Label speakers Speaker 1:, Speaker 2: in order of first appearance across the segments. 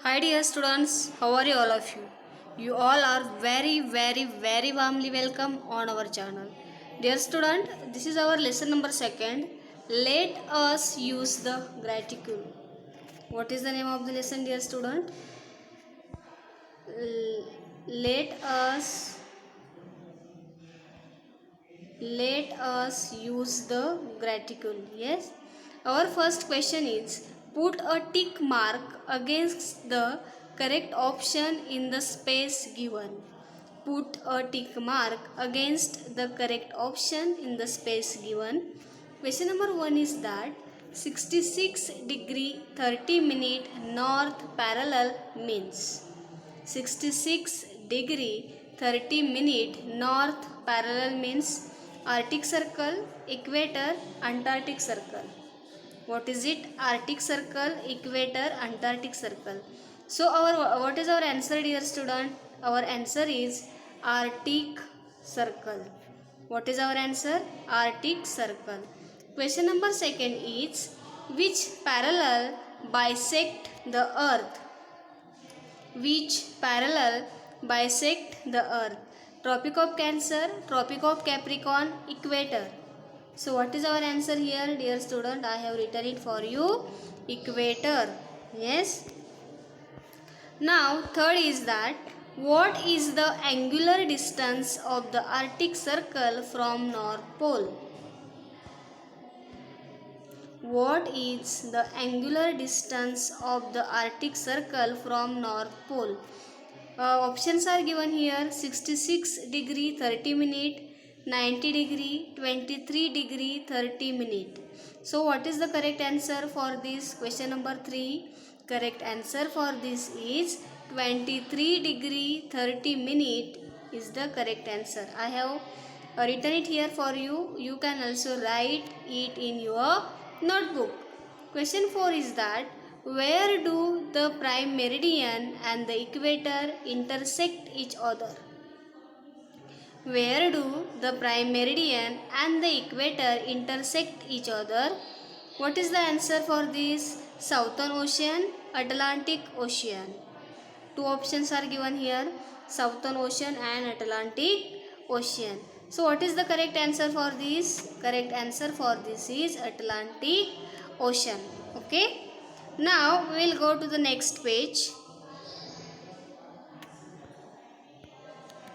Speaker 1: Hi dear students, how are you all of you? You all are very warmly welcome on our channel. Dear student, this is our lesson number 2nd. Let us use the gratitude. What is the name of the lesson, dear student? Let us use the gratitude. Yes, our first question is, put a tick mark against the correct option in the space given. Put a tick mark against the correct option in the space given. Question number 1 is that 66 degree 30 minute north parallel means 66 degree 30 minute north parallel means Arctic circle, equator, Antarctic circle. What is it? Arctic circle, equator, Antarctic circle. So what is our answer, dear student? Our answer is Arctic circle. What is our answer? Arctic circle. Question number 2nd is, which parallel bisect the earth? Which parallel bisect the earth? Tropic of Cancer, Tropic of Capricorn, equator. So what is our answer here, dear student? I have written it for you. Equator. Yes. Now third is that, what is the angular distance of the Arctic circle from North Pole? What is the angular distance of the Arctic circle from North Pole? Options are given here: 66 degree 30 minute, 90 degree, 23 degree 30 minute. So what is the correct answer for this? Question number 3. Correct answer for this is 23 degree 30 minute is the correct answer. I have written it here for you. You can also write it in your notebook. Question 4 is that, where do the prime meridian and the equator intersect each other? Where do the prime meridian and the equator intersect each other? What is the answer for this? Southern Ocean, Atlantic Ocean. Two options are given here: Southern Ocean and Atlantic Ocean. So what is the correct answer for this? Correct answer for this is Atlantic Ocean. Okay. Now we will go to the next page.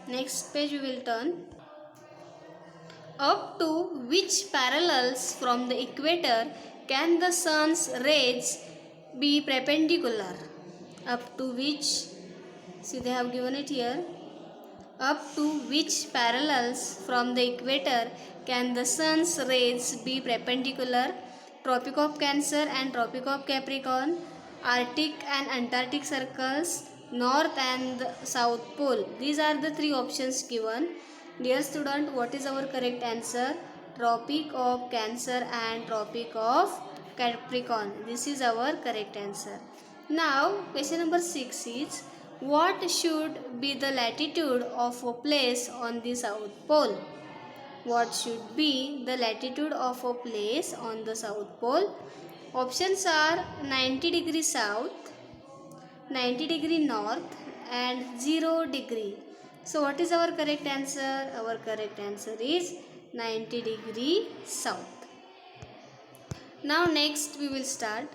Speaker 1: Next page we will turn. Up to which parallels from the equator can the sun's rays be perpendicular? Up to which, see they have given it here. Up to which parallels from the equator can the sun's rays be perpendicular? Tropic of Cancer and Tropic of Capricorn, Arctic and Antarctic circles, North and South Pole. These are the three options given. Dear student, what is our correct answer? Tropic of Cancer and Tropic of Capricorn. This is our correct answer. Now, question number 6 is, what should be the latitude of a place on the South Pole? What should be the latitude of a place on the South Pole? Options are 90 degree south, 90 degree north and 0 degree. So what is our correct answer? Our correct answer is 90 degree south. Now next we will start.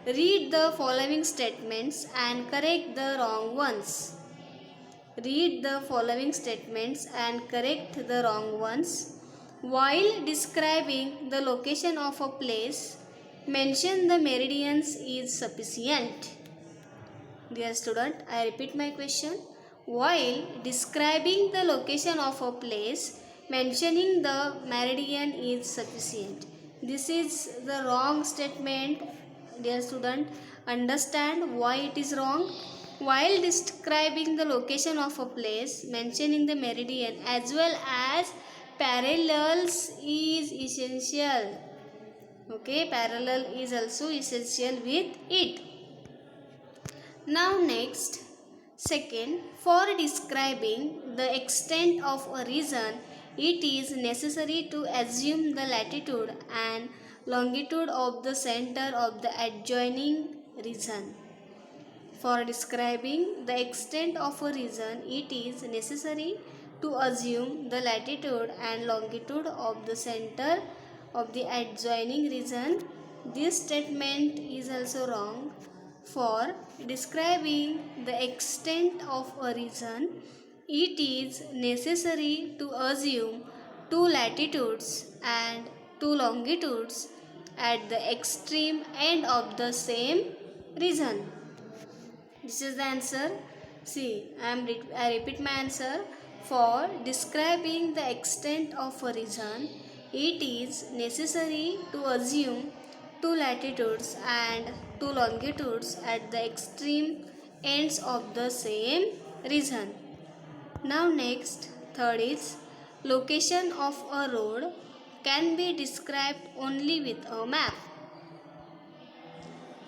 Speaker 1: Read the following statements and correct the wrong ones. Read the following statements and correct the wrong ones. While describing the location of a place, mention the meridians is sufficient. Dear student, I repeat my question. While describing the location of a place, mentioning the meridian is sufficient. This is the wrong statement. Dear student, understand why it is wrong. While describing the location of a place, mentioning the meridian as well as parallels is essential. Okay, parallel is also essential with it. Now next, second, for describing the extent of a region, it is necessary to assume the latitude and longitude of the center of the adjoining region. For describing the extent of a region, it is necessary to assume the latitude and longitude of the center of the adjoining region. This statement is also wrong. For describing the extent of a region, it is necessary to assume two latitudes and two longitudes at the extreme end of the same region. This is the answer. See, I repeat my answer. For describing the extent of a region, it is necessary to assume two latitudes and two longitudes at the extreme ends of the same region. Now next, third is location of a road can be described only with a map.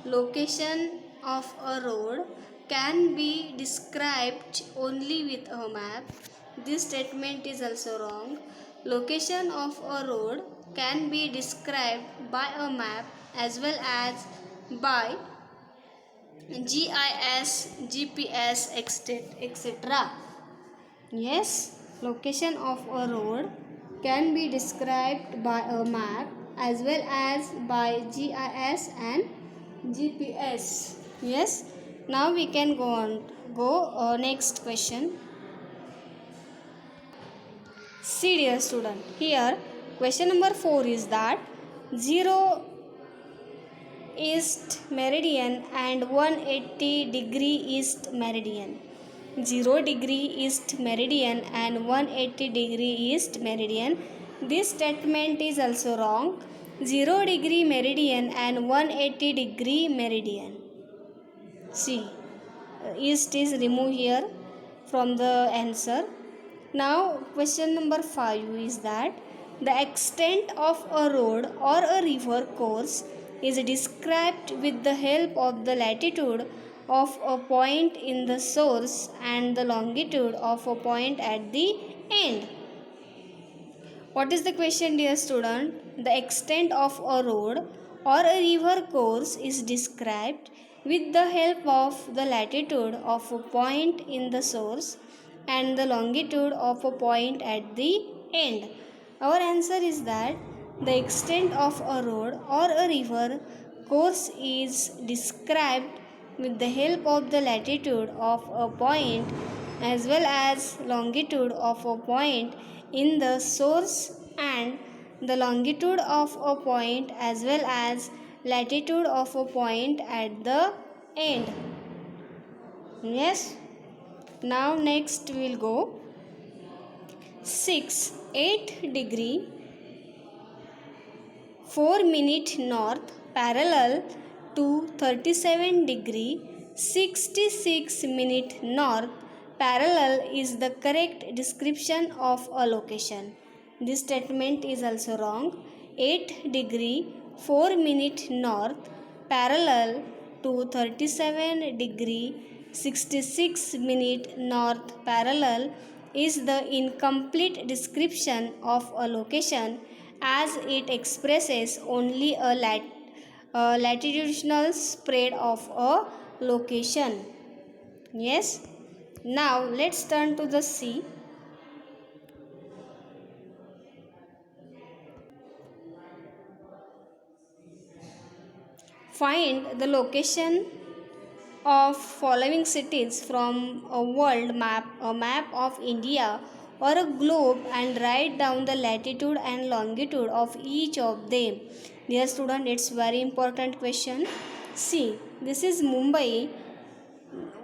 Speaker 1: Location of a road can be described only with a map. This statement is also wrong. Location of a road can be described by a map as well as by GIS, GPS, etc. Yes, location of a road can be described by a map as well as by GIS and GPS. Yes, now we can go on. Next question. See dear student, here question number 4 is that 0 east meridian and 180 degree east meridian. 0 degree east meridian and 180 degree east meridian. This statement is also wrong. 0 degree meridian and 180 degree meridian. See, east is removed here from the answer. Now question number 5 is that the extent of a road or a river course is described with the help of the latitude of a point in the source and the longitude of a point at the end. What is the question, dear student? The extent of a road or a river course is described with the help of the latitude of a point in the source and the longitude of a point at the end. Our answer is that the extent of a road or a river course is described with the help of the latitude of a point as well as longitude of a point in the source and the longitude of a point as well as latitude of a point at the end. Yes. Now next we will go 8 degree 4 minute north parallel to 37 degree 66 minute north parallel is the correct description of a location. This statement is also wrong. 8 degree 4 minute north parallel to 37 degree 66 minute north parallel is the incomplete description of a location as it expresses only a latitudinal spread of a location. Yes. Now let's turn to the C. Find the location of following cities from a world map, a map of India or a globe, and write down the latitude and longitude of each of them. Dear student, it's very important question. See, this is Mumbai.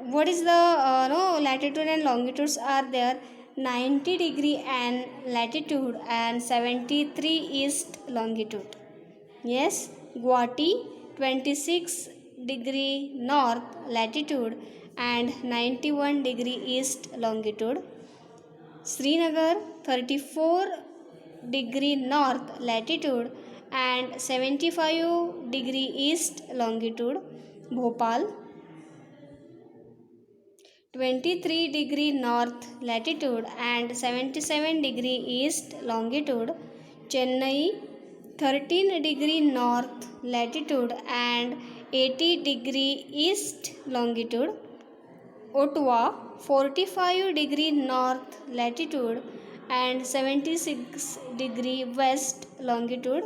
Speaker 1: What is the latitude and longitudes are there? 90 degree and latitude and 73 east longitude. Yes, Guwahati 26 degree north latitude and 91 degree east longitude. Srinagar 34 degree north latitude and 75 degree east longitude. Bhopal 23 degree north latitude and 77 degree east longitude. Chennai 13 degree north latitude and 80 degree east longitude. Ottawa 45 degree north latitude and 76 degree west longitude.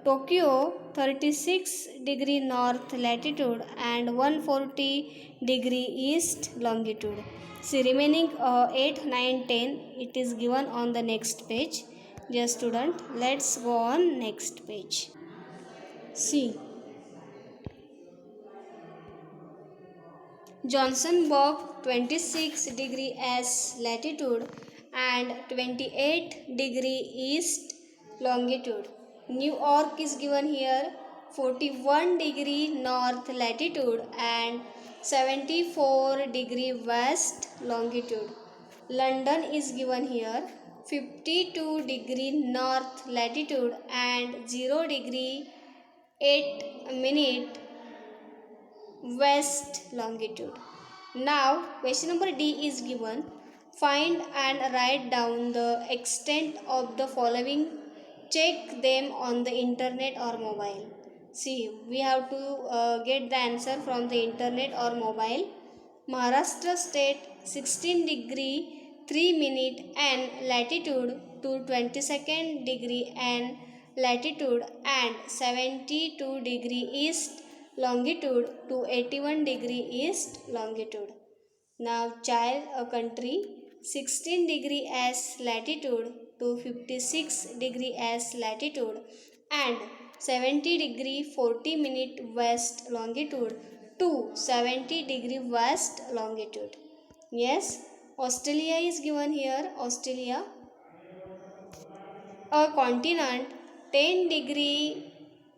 Speaker 1: Tokyo 36 degree north latitude and 140 degree east longitude. See remaining 8, 9, 10 it is given on the next page. Dear student, let's go on next page. See, Johnsonburg 26 degree S latitude and 28 degree east longitude. New York is given here 41 degree north latitude and 74 degree west longitude. London is given here 52 degree north latitude and 0 degree 8 minute west longitude. Now question number D is given. Find and write down the extent of the following. Check them on the internet or mobile. See, we have to get the answer from the internet or mobile. Maharashtra state 16 degree 3 minute and latitude to 22nd degree and latitude and 72 degree east longitude to 81 degree east longitude. Now child a country 16 degree S latitude to 56 degree S latitude and 70 degree 40 minute west longitude to 70 degree west longitude. Yes, Australia is given here. Australia, a continent 10 degree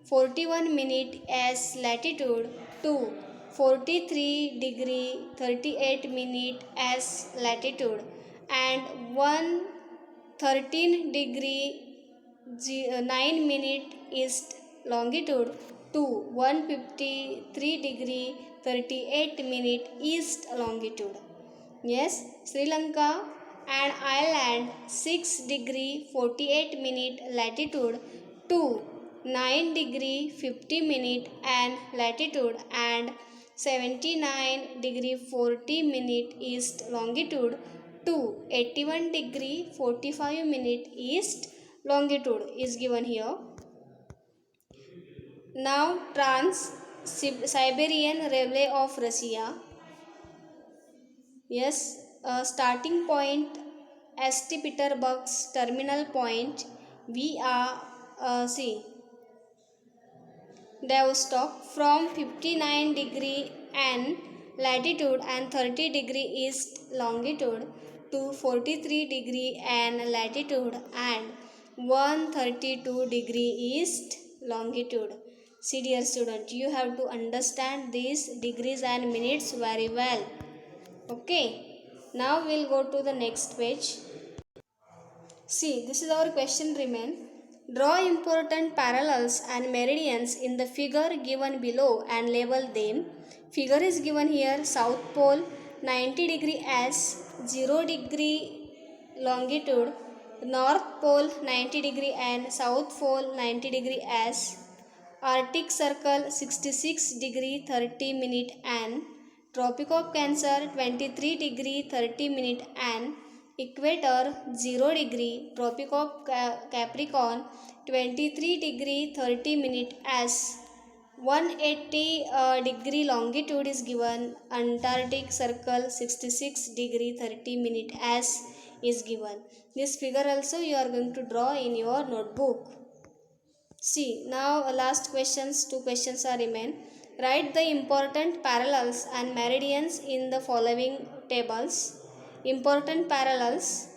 Speaker 1: 41 minute S latitude to 43 degree 38 minute S latitude and 113 degree 9 minute east longitude to 153 degree 38 minute east longitude. Yes, Sri Lanka and Ireland 6 degree 48 minute latitude to 9 degree 50 minute and latitude and 79 degree 40 minute east longitude to 81 degree 45 minute east longitude is given here. Now Trans-Siberian Railway of Russia. Yes, starting point St. Petersburg's terminal point we are see Devstok from 59 degree and latitude and 30 degree east longitude to 43 degree and latitude and 132 degree east longitude. See dear student, you have to understand these degrees and minutes very well. Okay, now we'll go to the next page. See, this is our question remain. Draw important parallels and meridians in the figure given below and label them. Figure is given here South Pole 90 degree S, 0 degree longitude, North Pole 90 degree and South Pole 90 degree S, Arctic Circle 66 degree 30 minute and Tropic of Cancer 23 degree 30 minute and Equator 0 degree, Tropic of Capricorn 23 degree 30 minute as 180 degree longitude is given. Antarctic Circle 66 degree 30 minute as is given. This figure also you are going to draw in your notebook. See, now last questions, two questions are remain. Write the important parallels and meridians in the following tables. Important parallels: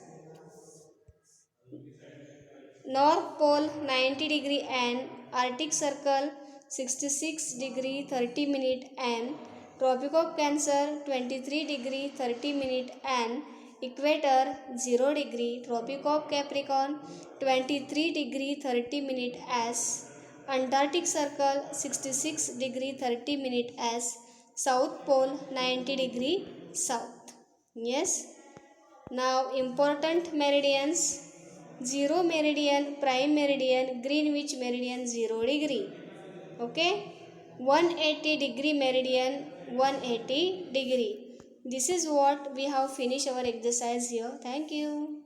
Speaker 1: North Pole 90 degree and Arctic Circle 66 degree 30 minute and Tropic of Cancer 23 degree 30 minute and Equator 0 degree, Tropic of Capricorn 23 degree 30 minute as Antarctic Circle 66 degree 30 minute as South Pole 90 degree south. Yes. Now important meridians: 0 meridian, prime meridian, Greenwich meridian 0 degree. Okay. 180 degree meridian, 180 degree. This is what we have finished our exercise here. Thank you.